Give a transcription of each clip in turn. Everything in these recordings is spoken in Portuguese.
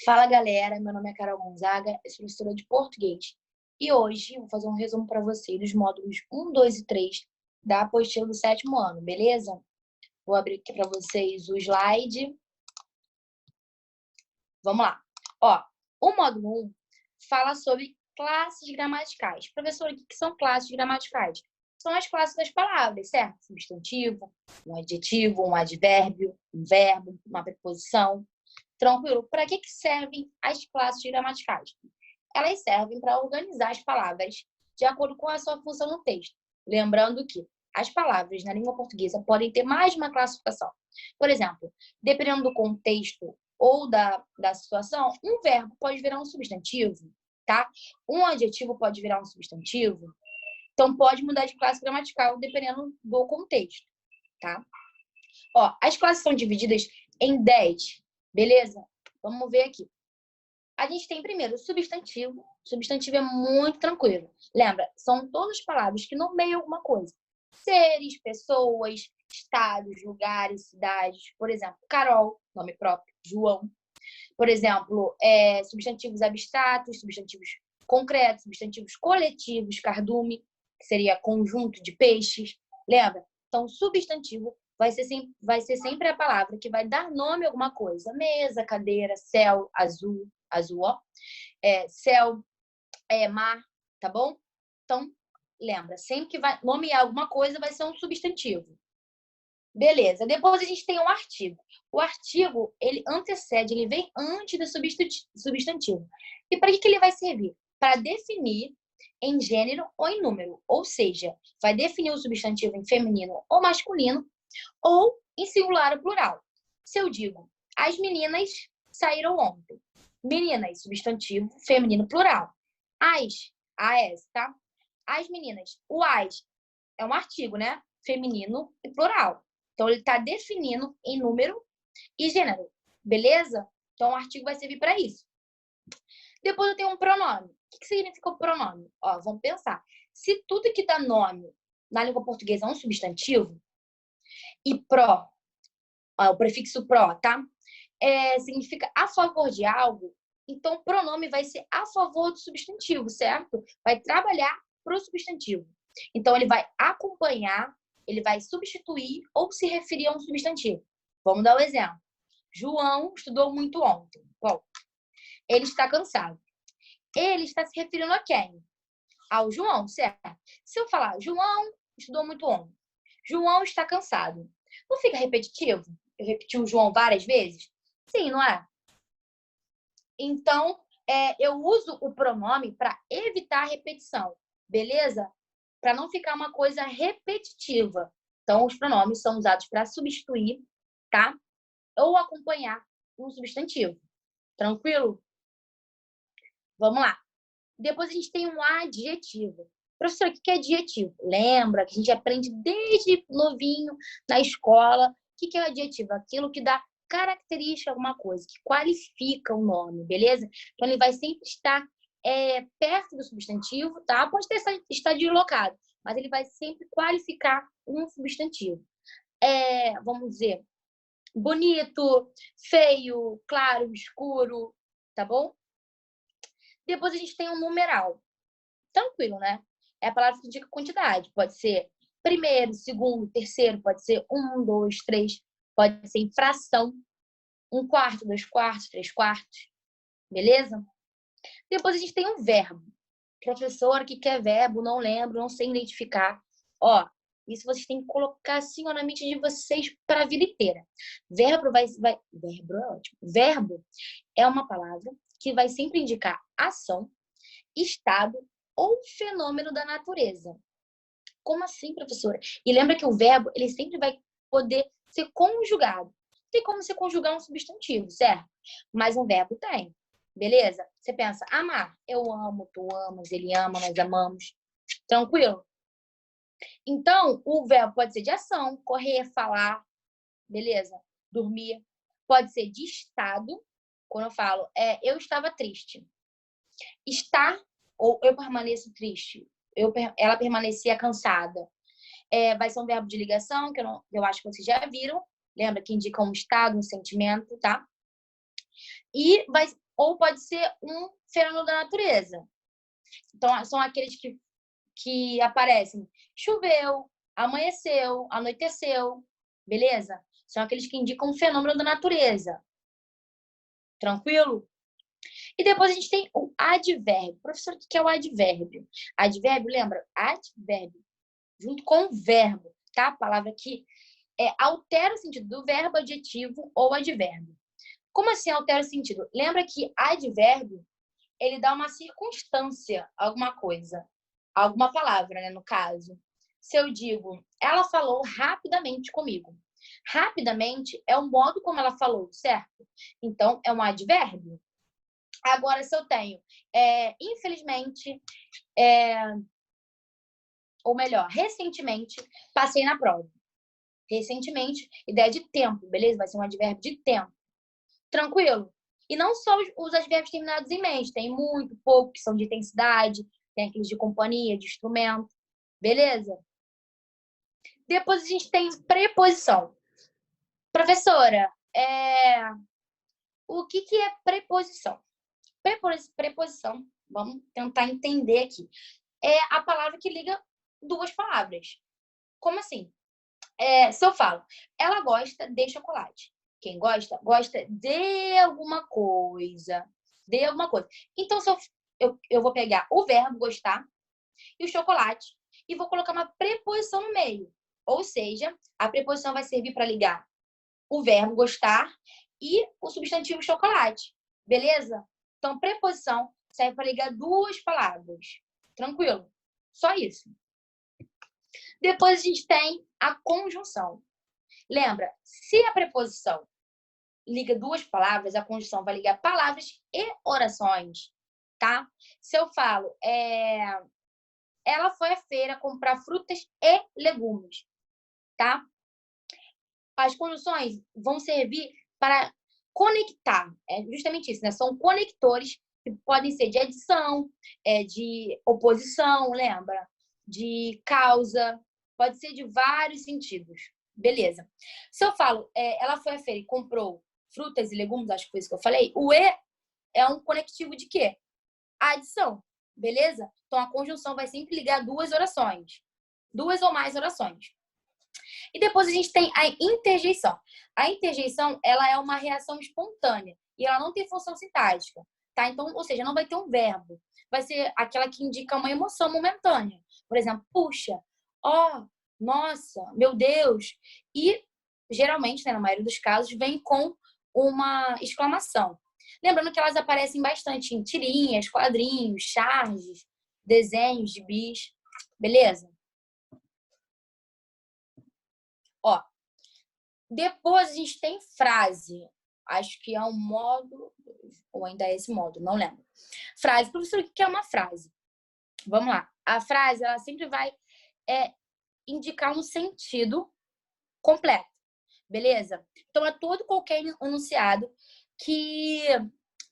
Fala galera, meu nome é Carol Gonzaga, eu sou professora de português e hoje eu vou fazer um resumo para vocês dos módulos 1, 2 e 3 da apostila do 7º ano, beleza? Vou abrir aqui para vocês o slide. Vamos lá. Ó, o módulo 1 fala sobre classes gramaticais. Professor, o que são classes gramaticais? São as classes das palavras, certo? Substantivo, um adjetivo, um advérbio, um verbo, uma preposição. Tranquilo? Para que servem as classes gramaticais? Elas servem para organizar as palavras de acordo com a sua função no texto. Lembrando que as palavras na língua portuguesa podem ter mais de uma classificação. Por exemplo, dependendo do contexto ou da situação, um verbo pode virar um substantivo, tá? Um adjetivo pode virar um substantivo. Então, pode mudar de classe gramatical dependendo do contexto, tá? Ó, as classes são divididas em 10, beleza? Vamos ver aqui. A gente tem primeiro o substantivo. Substantivo é muito tranquilo. Lembra? São todas palavras que nomeiam alguma coisa. Seres, pessoas, estados, lugares, cidades. Por exemplo, Carol, nome próprio, João. Por exemplo, substantivos abstratos, substantivos concretos, substantivos coletivos, cardume, que seria conjunto de peixes. Lembra? Então, substantivo vai ser sempre a palavra que vai dar nome a alguma coisa. Mesa, cadeira, céu, azul, ó. Céu, mar, tá bom? Então, lembra, sempre que vai nomear alguma coisa vai ser um substantivo. Beleza, depois a gente tem um artigo. O artigo, ele antecede, ele vem antes do substantivo. E para que ele vai servir? Para definir em gênero ou em número. Ou seja, vai definir o substantivo em feminino ou masculino, ou em singular ou plural. Se eu digo, as meninas saíram ontem. Meninas, substantivo, feminino, plural. AS, tá? As meninas. O as é um artigo, né? Feminino e plural. Então, ele está definindo em número e gênero. Beleza? Então, o artigo vai servir para isso. Depois eu tenho um pronome. O que significa o pronome? Ó, vamos pensar. Se tudo que dá nome na língua portuguesa é um substantivo, e o prefixo pró, tá? Significa a favor de algo, então o pronome vai ser a favor do substantivo, certo? Vai trabalhar para o substantivo. Então, ele vai acompanhar, ele vai substituir ou se referir a um substantivo. Vamos dar um exemplo. João estudou muito ontem. Bom, ele está cansado. Ele está se referindo a quem? Ao João, certo? Se eu falar, João estudou muito ontem. João está cansado. Não fica repetitivo? Eu repeti o João várias vezes? Sim, não é? Então, eu uso o pronome para evitar a repetição, beleza? Para não ficar uma coisa repetitiva. Então, os pronomes são usados para substituir, tá? Ou acompanhar um substantivo. Tranquilo? Vamos lá. Depois a gente tem um adjetivo. Professor, o que é adjetivo? Lembra que a gente aprende desde novinho na escola. O que é adjetivo? Aquilo que dá característica a alguma coisa, que qualifica o nome, beleza? Então, ele vai sempre estar perto do substantivo, tá? Pode estar deslocado, mas ele vai sempre qualificar um substantivo. Vamos dizer, bonito, feio, claro, escuro, tá bom? Depois a gente tem um numeral. Tranquilo, né? É a palavra que indica quantidade. Pode ser primeiro, segundo, terceiro, pode ser 1, 2, 3, pode ser em fração, 1/4, 2/4, 3/4, beleza? Depois a gente tem um verbo. Professor, o que é verbo? Não lembro, não sei identificar. Ó, isso vocês têm que colocar assim ó, na mente de vocês para a vida inteira. Verbo verbo é ótimo. Verbo é uma palavra que vai sempre indicar ação, estado ou fenômeno da natureza. Como assim, professora? E lembra que o verbo, ele sempre vai poder ser conjugado. Tem como você conjugar um substantivo, certo? Mas um verbo tem. Beleza? Você pensa, amar. Eu amo, tu amas, ele ama, nós amamos. Tranquilo? Então, o verbo pode ser de ação, correr, falar, beleza? Dormir. Pode ser de estado. Quando eu falo, eu estava triste. Estar ou eu permaneço triste. Ela permanecia cansada. Vai ser um verbo de ligação, que eu acho que vocês já viram. Lembra que indica um estado, um sentimento, tá? ou pode ser um fenômeno da natureza. Então, são aqueles que aparecem. Choveu, amanheceu, anoiteceu, beleza? São aqueles que indicam um fenômeno da natureza. Tranquilo? E depois a gente tem o advérbio. Professor, o que é o advérbio? Advérbio, lembra? Advérbio. Junto com o verbo, tá? A palavra que altera o sentido do verbo, adjetivo ou advérbio. Como assim altera o sentido? Lembra que advérbio, ele dá uma circunstância, alguma coisa. Alguma palavra, né, no caso. Se eu digo, ela falou rapidamente comigo. Rapidamente é o modo como ela falou, certo? Então, é um advérbio. Agora, se eu tenho, infelizmente, ou melhor, recentemente, passei na prova. Recentemente, ideia de tempo, beleza? Vai ser um advérbio de tempo. Tranquilo? E não só os advérbios terminados em mente. Tem muito, pouco, que são de intensidade. Tem aqueles de companhia, de instrumento. Beleza? Depois a gente tem preposição. Professora, o que é preposição? Preposição, vamos tentar entender aqui. É a palavra que liga duas palavras. Como assim? Se eu falo, ela gosta de chocolate. Quem gosta, gosta de alguma coisa. De alguma coisa. Então, se eu vou pegar o verbo gostar e o chocolate e vou colocar uma preposição no meio. Ou seja, a preposição vai servir para ligar o verbo gostar e o substantivo chocolate. Beleza? Então, preposição serve para ligar duas palavras. Tranquilo? Só isso. Depois a gente tem a conjunção. Lembra, se a preposição liga duas palavras, a conjunção vai ligar palavras e orações, tá? Se eu falo, ela foi à feira comprar frutas e legumes, tá? As conjunções vão servir para conectar. É justamente isso, né? São conectores que podem ser de adição, de oposição, lembra? De causa, pode ser de vários sentidos. Beleza. Se eu falo, ela foi à feira e comprou frutas e legumes, acho que foi isso que eu falei, o E é um conectivo de quê? A adição, beleza? Então, a conjunção vai sempre ligar duas orações. Duas ou mais orações. E depois a gente tem a interjeição. A interjeição, ela é uma reação espontânea e ela não tem função sintática, tá? Então, ou seja, não vai ter um verbo. Vai ser aquela que indica uma emoção momentânea. Por exemplo, puxa, ó, nossa, meu Deus. E geralmente, né, na maioria dos casos, vem com uma exclamação. Lembrando que elas aparecem bastante em tirinhas, quadrinhos, charges, desenhos de bis. Beleza? Ó, depois a gente tem frase. Acho que é um modo, ou ainda é esse modo, não lembro. Frase. Professor, o que é uma frase? Vamos lá. A frase, ela sempre vai indicar um sentido completo. Beleza? Então, é todo qualquer enunciado que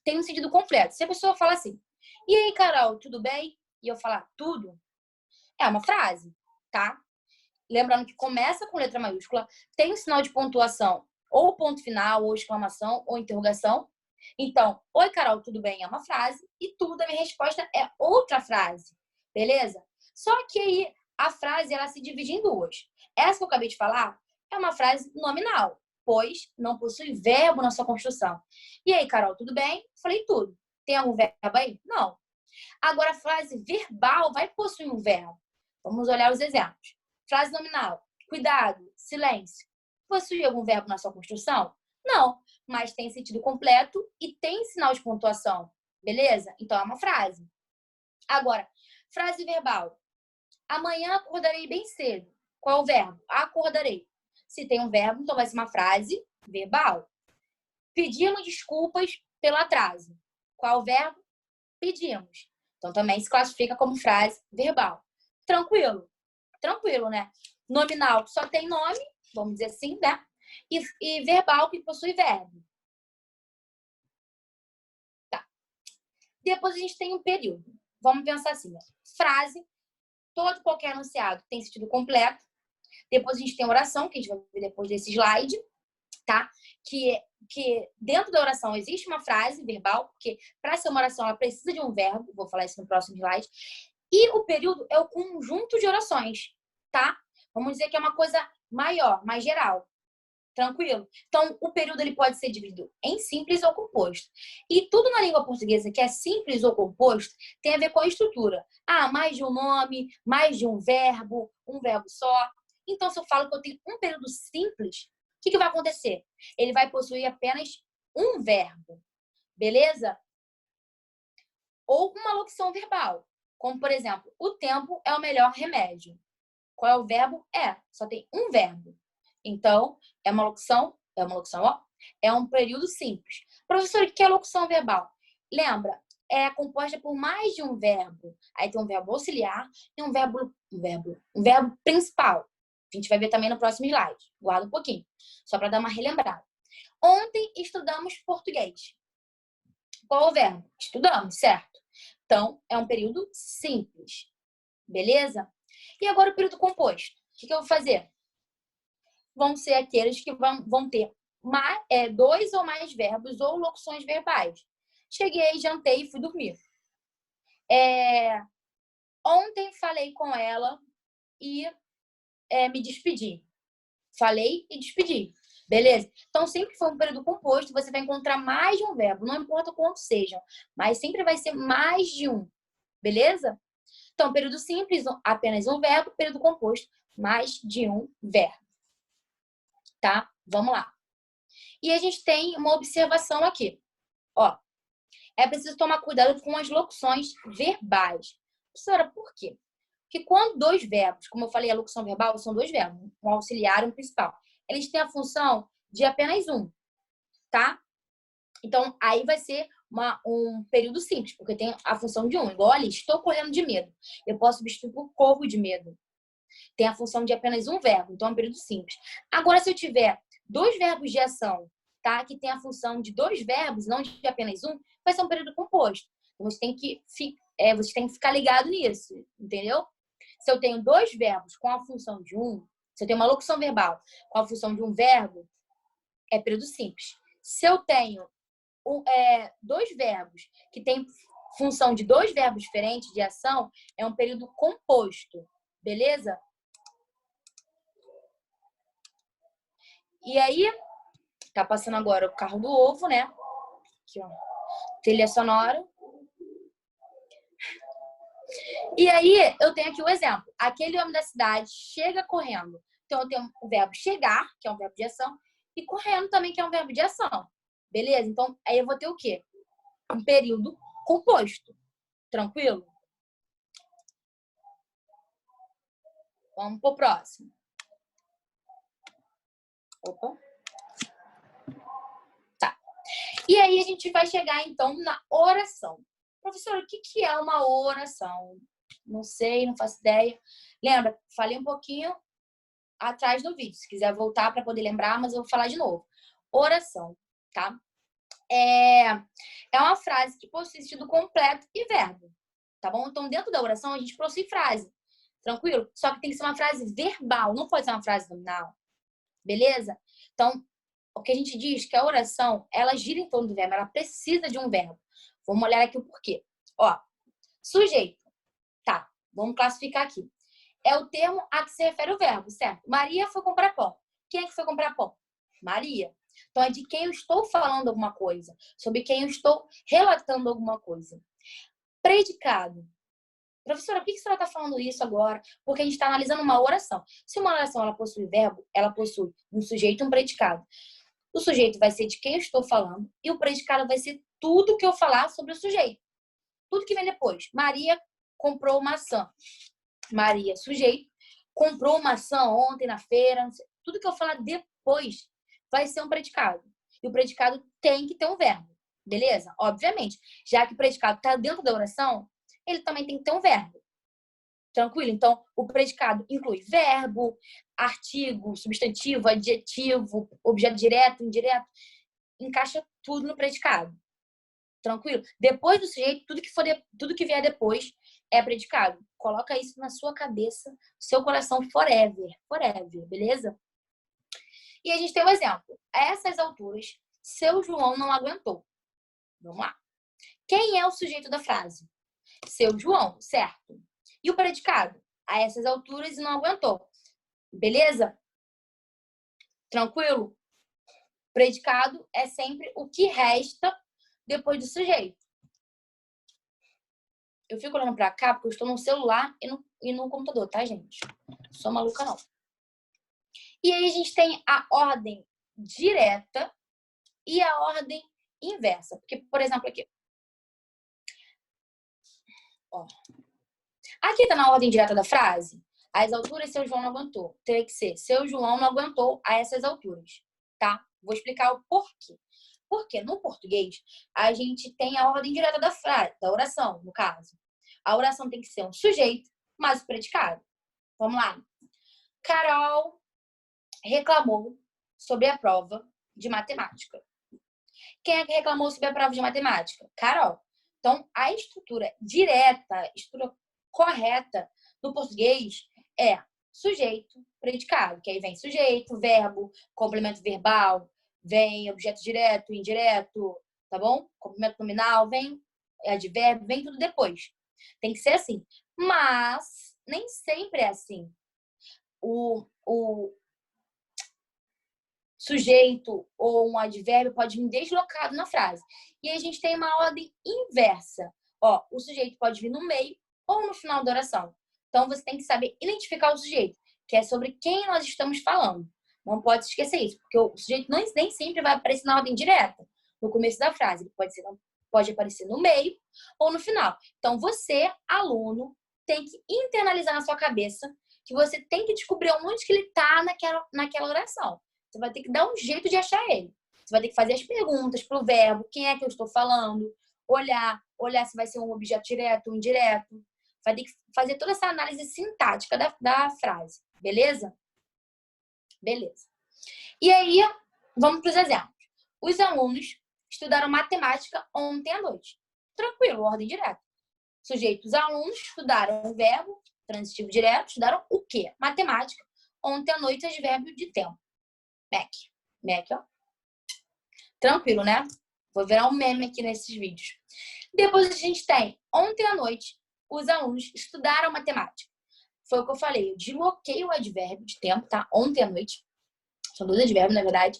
tem um sentido completo. Se a pessoa fala assim, e aí, Carol, tudo bem? E eu falar tudo, é uma frase, tá? Lembrando que começa com letra maiúscula, tem um sinal de pontuação, ou ponto final, ou exclamação, ou interrogação. Então, oi, Carol, tudo bem? É uma frase. E tudo, a minha resposta é outra frase. Beleza? Só que aí, a frase, ela se divide em duas. Essa que eu acabei de falar é uma frase nominal, pois não possui verbo na sua construção. E aí, Carol, tudo bem? Falei tudo. Tem algum verbo aí? Não. Agora, a frase verbal vai possuir um verbo. Vamos olhar os exemplos. Frase nominal. Cuidado, silêncio. Possui algum verbo na sua construção? Não, mas tem sentido completo e tem sinal de pontuação. Beleza? Então é uma frase. Agora, frase verbal. Amanhã acordarei bem cedo. Qual é o verbo? Acordarei. Se tem um verbo, então vai ser uma frase verbal. Pedimos desculpas pelo atraso. Qual é o verbo? Pedimos. Então também se classifica como frase verbal. Tranquilo. Tranquilo, né? Nominal só tem nome, vamos dizer assim, né? E verbal que possui verbo. Tá. Depois a gente tem um período. Vamos pensar assim, né? Frase, todo qualquer enunciado tem sentido completo. Depois a gente tem oração, que a gente vai ver depois desse slide, tá? Que dentro da oração existe uma frase verbal, porque para ser uma oração ela precisa de um verbo, vou falar isso no próximo slide. E o período é o conjunto de orações, tá? Vamos dizer que é uma coisa maior, mais geral. Tranquilo? Então, o período ele pode ser dividido em simples ou composto. E tudo na língua portuguesa que é simples ou composto tem a ver com a estrutura. Ah, mais de um nome, mais de um verbo só. Então, se eu falo que eu tenho um período simples, o que vai acontecer? Ele vai possuir apenas um verbo, beleza? Ou uma locução verbal, como, por exemplo, o tempo é o melhor remédio. Qual é o verbo? Só tem um verbo. Então, é uma locução, ó. É um período simples. Professor, o que é locução verbal? Lembra, é composta por mais de um verbo. Aí tem um verbo auxiliar e um verbo principal. A gente vai ver também no próximo slide. Guarda um pouquinho, só para dar uma relembrada. Ontem estudamos português. Qual é o verbo? Estudamos, certo? Então, é um período simples. Beleza? E agora o período composto. O que eu vou fazer? Vão ser aqueles que vão ter dois ou mais verbos ou locuções verbais. Cheguei, jantei e fui dormir. Ontem falei com ela e me despedi. Falei e despedi. Beleza? Então, sempre que for um período composto, você vai encontrar mais de um verbo. Não importa quantos sejam, mas sempre vai ser mais de um. Beleza? Então, período simples, apenas um verbo. Período composto, mais de um verbo. Tá? Vamos lá. E a gente tem uma observação aqui. Ó, é preciso tomar cuidado com as locuções verbais. Professora, por quê? Porque quando dois verbos, como eu falei, a locução verbal são dois verbos, um auxiliar e um principal. Eles têm a função de apenas um, tá? Então, aí vai ser um período simples, porque tem a função de um. Igual ali, estou correndo de medo. Eu posso substituir por corro de medo. Tem a função de apenas um verbo, então é um período simples. Agora, se eu tiver dois verbos de ação, tá? Que tem a função de dois verbos, não de apenas um, vai ser um período composto. Então, você tem que ficar ligado nisso, entendeu? Se eu tenho dois verbos com a função de um, se eu tenho uma locução verbal com a função de um verbo, é período simples. Se eu tenho dois verbos que têm função de dois verbos diferentes de ação, é um período composto, beleza? E aí, tá passando agora o carro do ovo, né? Aqui, ó. Trilha sonora. E aí, eu tenho aqui o exemplo. Aquele homem da cidade chega correndo. Então, eu tenho o verbo chegar, que é um verbo de ação, e correndo também, que é um verbo de ação. Beleza? Então, aí eu vou ter o quê? Um período composto. Tranquilo? Vamos pro próximo. Opa. Tá. E aí, a gente vai chegar, então, na oração. Professora, o que é uma oração? Não sei, não faço ideia. Lembra? Falei um pouquinho atrás do vídeo. Se quiser voltar para poder lembrar, mas eu vou falar de novo. Oração, tá? É uma frase que possui sentido completo e verbo, tá bom? Então, dentro da oração, a gente possui frase. Tranquilo? Só que tem que ser uma frase verbal, não pode ser uma frase nominal. Beleza? Então, o que a gente diz que a oração, ela gira em torno do verbo, ela precisa de um verbo. Vamos olhar aqui o porquê. Ó, sujeito. Tá, vamos classificar aqui. É o termo a que se refere o verbo, certo? Maria foi comprar pão. Quem é que foi comprar pão? Maria. Então, é de quem eu estou falando alguma coisa. Sobre quem eu estou relatando alguma coisa. Predicado. Professora, por que você está falando isso agora? Porque a gente está analisando uma oração. Se uma oração ela possui verbo, ela possui um sujeito e um predicado. O sujeito vai ser de quem eu estou falando e o predicado vai ser tudo que eu falar sobre o sujeito. Tudo que vem depois. Maria comprou maçã. Maria, sujeito, comprou maçã ontem na feira. Tudo que eu falar depois vai ser um predicado. E o predicado tem que ter um verbo. Beleza? Obviamente. Já que o predicado está dentro da oração, ele também tem que ter um verbo. Tranquilo? Então, o predicado inclui verbo, artigo, substantivo, adjetivo, objeto direto, indireto. Encaixa tudo no predicado. Tranquilo? Depois do sujeito, tudo que vier depois é predicado. Coloca isso na sua cabeça, seu coração forever. Forever, beleza? E a gente tem um exemplo. A essas alturas, seu João não aguentou. Vamos lá. Quem é o sujeito da frase? Seu João, certo? E o predicado? A essas alturas e não aguentou. Beleza? Tranquilo? Predicado é sempre o que resta depois do sujeito. Eu fico olhando pra cá porque eu estou no celular e no computador, tá, gente? Não sou maluca, não. E aí a gente tem a ordem direta e a ordem inversa. Porque, por exemplo, aqui. Ó. Aqui tá na ordem direta da frase. Às alturas, seu João não aguentou. Teria que ser, seu João não aguentou a essas alturas, tá? Vou explicar o porquê. Porque no português, a gente tem a ordem direta da frase, da oração, no caso. A oração tem que ser um sujeito, mais o predicado. Vamos lá. Carol reclamou sobre a prova de matemática. Quem é que reclamou sobre a prova de matemática? Carol. Então, a estrutura direta, a estrutura correta do português é sujeito, predicado, que aí vem sujeito, verbo, complemento verbal, vem objeto direto, indireto, tá bom? Complemento nominal, vem advérbio, vem tudo depois. Tem que ser assim. Mas nem sempre é assim. O sujeito ou um advérbio pode vir deslocado na frase. E aí a gente tem uma ordem inversa. Ó, o sujeito pode vir no meio ou no final da oração. Então, você tem que saber identificar o sujeito, que é sobre quem nós estamos falando. Não pode esquecer isso, porque o sujeito nem sempre vai aparecer na ordem direta, no começo da frase. Ele pode aparecer no meio ou no final. Então, você, aluno, tem que internalizar na sua cabeça que você tem que descobrir onde que ele está naquela oração. Você vai ter que dar um jeito de achar ele. Você vai ter que fazer as perguntas pro verbo, quem é que eu estou falando, olhar se vai ser um objeto direto ou indireto. Vai ter que fazer toda essa análise sintática da frase. Beleza? Beleza. E aí, vamos para os exemplos. Os alunos estudaram matemática ontem à noite. Tranquilo, ordem direta. Sujeito, os alunos estudaram o verbo, transitivo direto, estudaram o quê? Matemática. Ontem à noite, advérbio de tempo. Mac, ó. Tranquilo, né? Vou virar um meme aqui nesses vídeos. Depois a gente tem, ontem à noite, os alunos estudaram matemática. Foi o que eu falei, eu desloquei o advérbio de tempo, tá? Ontem à noite. São dois advérbios, na verdade.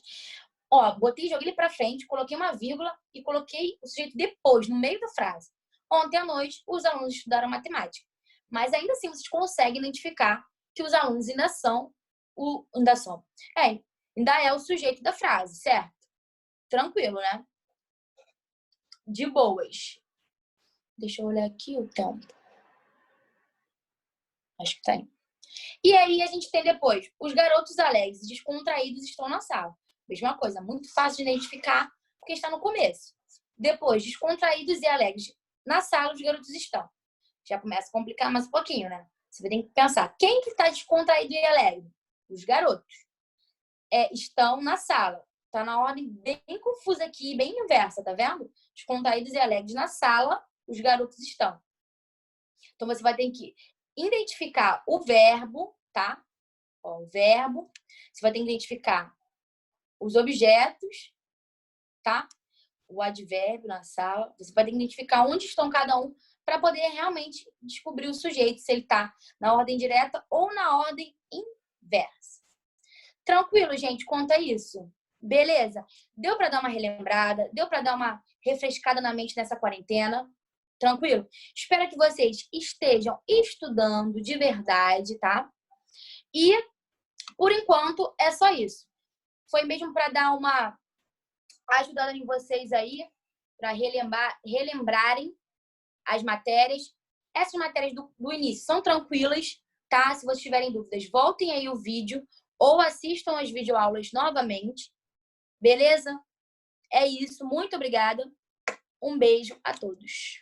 Ó, joguei ele pra frente, coloquei uma vírgula e coloquei o sujeito depois, no meio da frase. Ontem à noite, os alunos estudaram matemática. Mas ainda assim, vocês conseguem identificar que os alunos ainda é o sujeito da frase, certo? Tranquilo, né? De boas. Deixa eu olhar aqui o tempo. Acho que tem. E aí a gente tem depois, os garotos alegres e descontraídos estão na sala. Mesma coisa, muito fácil de identificar, porque está no começo. Depois, descontraídos e alegres na sala, os garotos estão. Já começa a complicar mais um pouquinho, né? Você tem que pensar, quem que está descontraído e alegre? Os garotos. Estão na sala. Tá na ordem bem confusa aqui, bem inversa, tá vendo? Descontraídos e alegres na sala, os garotos estão. Então, você vai ter que identificar o verbo, tá? Ó, o verbo. Você vai ter que identificar os objetos, tá? O advérbio na sala. Você vai ter que identificar onde estão cada um para poder realmente descobrir o sujeito, se ele tá na ordem direta ou na ordem inversa. Tranquilo, gente? Conta isso. Beleza? Deu para dar uma relembrada? Deu para dar uma refrescada na mente nessa quarentena? Tranquilo? Espero que vocês estejam estudando de verdade, tá? E, por enquanto, é só isso. Foi mesmo para dar uma ajudada em vocês aí, para relembrarem as matérias. Essas matérias do início são tranquilas, tá? Se vocês tiverem dúvidas, voltem aí o vídeo ou assistam as videoaulas novamente. Beleza? É isso. Muito obrigada. Um beijo a todos.